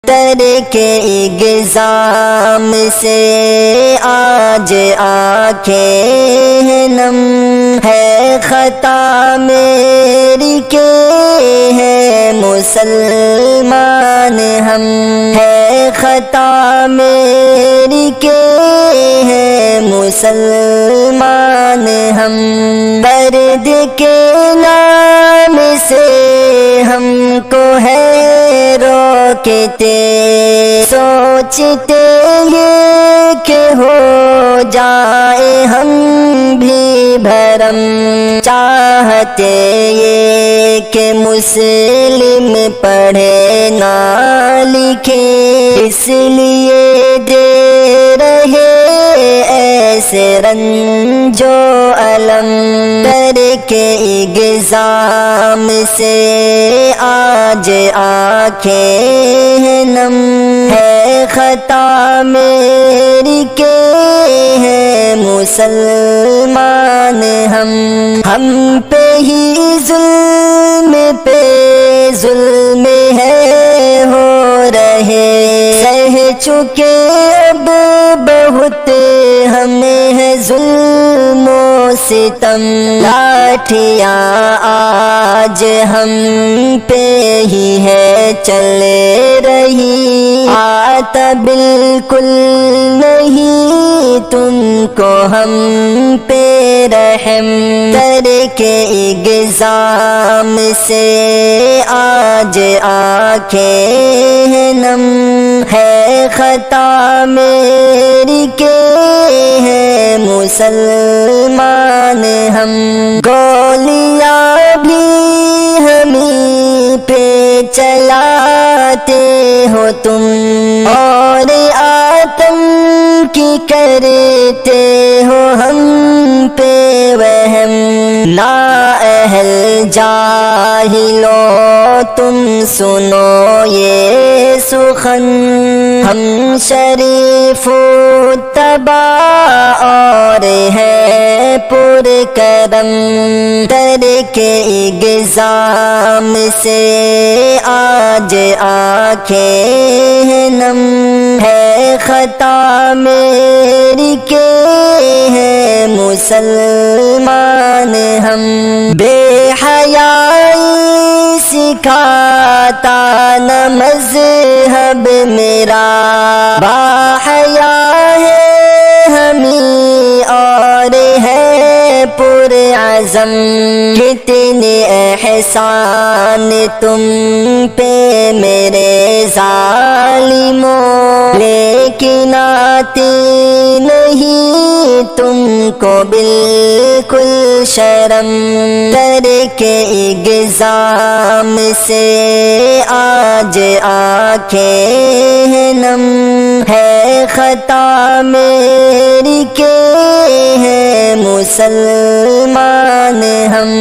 ترک اگزام سے آج آنکھیں ہیں نم، ہے خطا میری کہ ہے مسلمان ہم، ہے خطا میری کہ ہے مسلمان ہم، درد کے نام سے ہم کو ہے روکتے، سوچتے یہ کہ ہو جائے ہم بھی بھرم، چاہتے یہ کہ مسلم پڑھے نہ لکھے، اس لیے دے رہے ایسے رنج و الم، ترک اگزام سے آج آنکھیں ہیں نم، ہے خطا میری کہ ہے مسلمان ہم پہ ہی ظلم پہ ظلم ہے ہو رہے، سہ چکے اب بہت ہمیں ہے ظلم و ستم، لاٹھیاں آج ہم پہ ہی ہے چلے رہی، آتا بالکل نہیں تم کو ہم پہ رحم، ترک اگزام سے آج آنکھیں ہیں نم، ہے خطا میری کہ ہے مسلمان ہم، گولیاں بھی ہمیں پہ چلاتے ہو تم، اور آتم کی کرتے ہو ہم پہ وہم، نااہل جاہلو تم سنو یہ سخن، ہم شریف و تباہ اور ہے پر کرم، ترک اگزام سے آج آنکھیں ہیں نم، ہے خطا میری کہ ہے مسلمان ہم، بے حیائی سکھاتا نہ مذہب میرا، باحیا ہے ہمیں اور ہے پر عزم، کتنے احسان تم پہ میرے ظالموں، لیکن آتی نہیں تم کو بالکل شرم، ترک اگزام سے آج آنکھیں ہیں نم، ہے خطا میری کہ ہے مسلمان ہم۔